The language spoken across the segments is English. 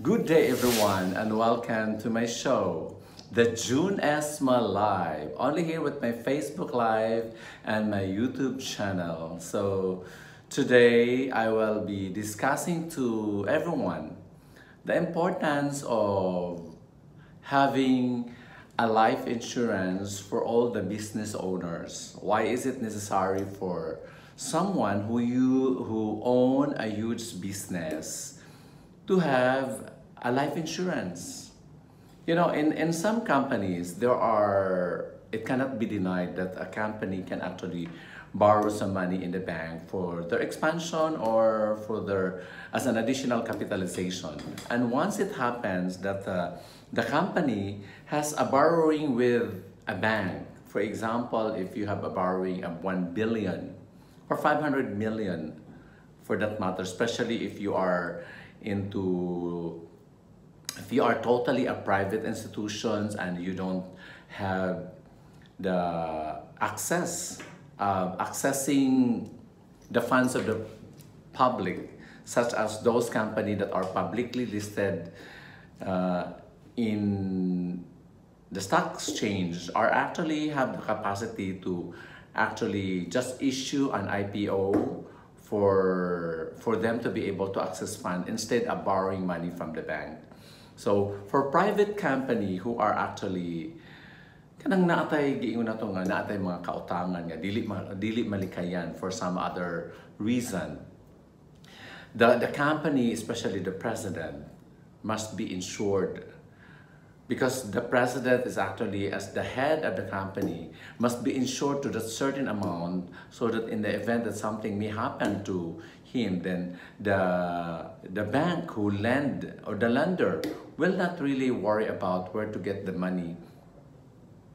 Good day everyone and welcome to my show, the Jun Esma Live, only here with my Facebook Live and my YouTube channel. So today I will be discussing to everyone the importance of having a life insurance for all the business owners. Why is it necessary for someone who own a huge business to have a life insurance? You know, in some companies, it cannot be denied that a company can actually borrow some money in the bank for their expansion or as an additional capitalization. And once it happens that the company has a borrowing with a bank, for example, if you have a borrowing of 1 billion or 500 million for that matter, especially if you are totally a private institutions and you don't have the accessing the funds of the public, such as those companies that are publicly listed in the stock exchange, are actually have the capacity to actually just issue an IPO for them to be able to access fund instead of borrowing money from the bank. So for private company who are actually kanang naatay giingon nato nga naatay mga kautangan nga dili malikayan for some other reason, the company, especially the president, must be insured, because the president is actually, as the head of the company, must be insured to that certain amount, so that in the event that something may happen to him, then the bank who lend, or the lender, will not really worry about where to get the money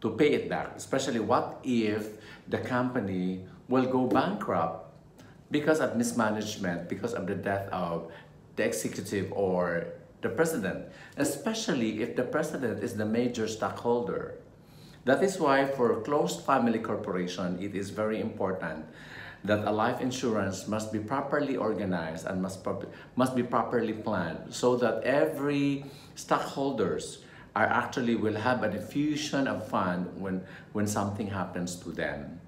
to pay it back. Especially what if the company will go bankrupt because of mismanagement, because of the death of the executive or the president, especially if the president is the major stockholder. That is why for closed family corporation, it is very important that a life insurance must be properly organized and must be properly planned, so that every stockholders will have an infusion of fund when something happens to them.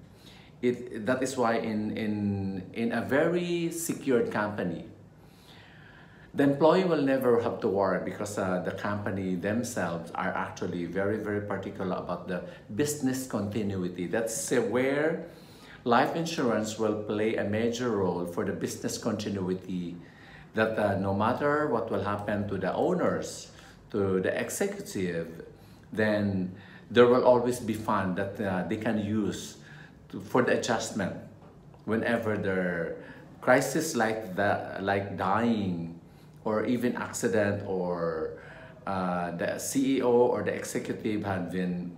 That is why in a very secured company, the employee will never have to worry, because the company themselves are actually very, very particular about the business continuity. That's where life insurance will play a major role for the business continuity, that no matter what will happen to the owners, to the executive, then there will always be fund that they can use for the adjustment whenever their crisis like dying, or even accident, or the CEO or the executive had been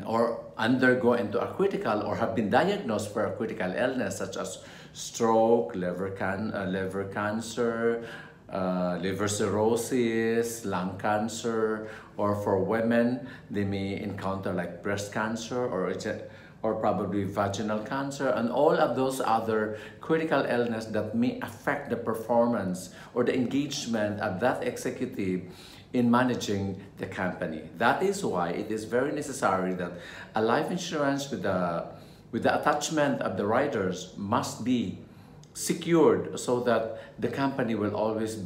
or undergo into a critical, or have been diagnosed for a critical illness such as stroke, liver cancer, liver cirrhosis, lung cancer, or for women, they may encounter like breast cancer or probably vaginal cancer, and all of those other critical illness that may affect the performance or the engagement of that executive in managing the company. That is why it is very necessary that a life insurance with the attachment of the riders must be secured, so that the company will always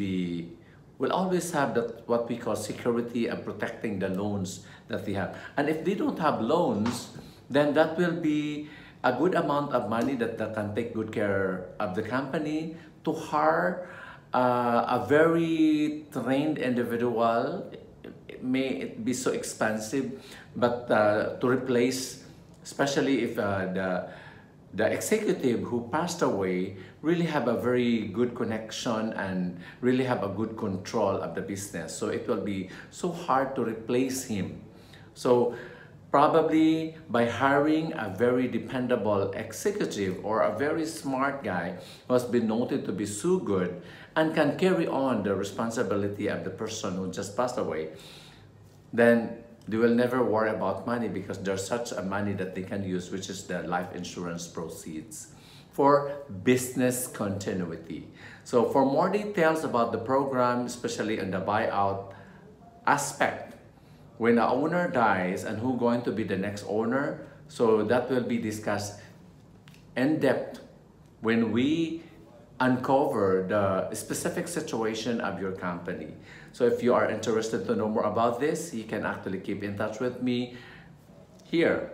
have that what we call security of protecting the loans that they have. And if they don't have loans, then that will be a good amount of money that can take good care of the company, to hire a very trained individual. May it be so expensive, but to replace, especially if the executive who passed away really have a very good connection and really have a good control of the business. So it will be so hard to replace him. So probably by hiring a very dependable executive, or a very smart guy who has been noted to be so good and can carry on the responsibility of the person who just passed away, then they will never worry about money, because there's such a money that they can use, which is the life insurance proceeds for business continuity. So for more details about the program, especially on the buyout aspect, when the owner dies and who's going to be the next owner, so that will be discussed in depth when we uncover the specific situation of your company. So if you are interested to know more about this, you can actually keep in touch with me here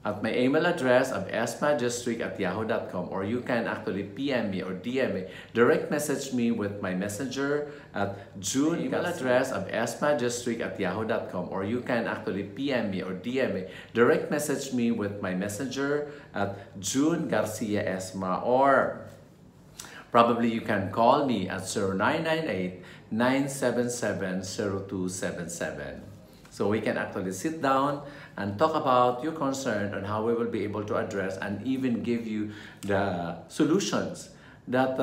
at my email address of esmadistrict@yahoo.com, or you can actually PM me or DM me, direct message me with my messenger at Jun email address of esmadistrict@yahoo.com, or you can actually PM me or DM me, direct message me with my messenger at Jun Garcia Esma, or probably you can call me at 0998-977-0277. So we can actually sit down and talk about your concern and how we will be able to address and even give you the solutions that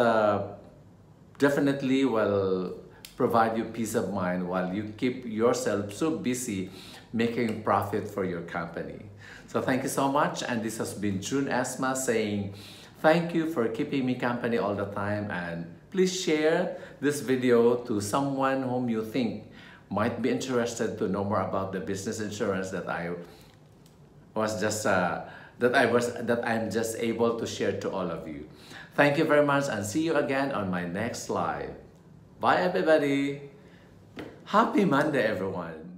definitely will provide you peace of mind while you keep yourself so busy making profit for your company. So thank you so much, and this has been Jun Esma saying thank you for keeping me company all the time, and please share this video to someone whom you think might be interested to know more about the business insurance that I'm just able to share to all of you. Thank you very much, and see you again on my next live. Bye everybody. Happy Monday everyone.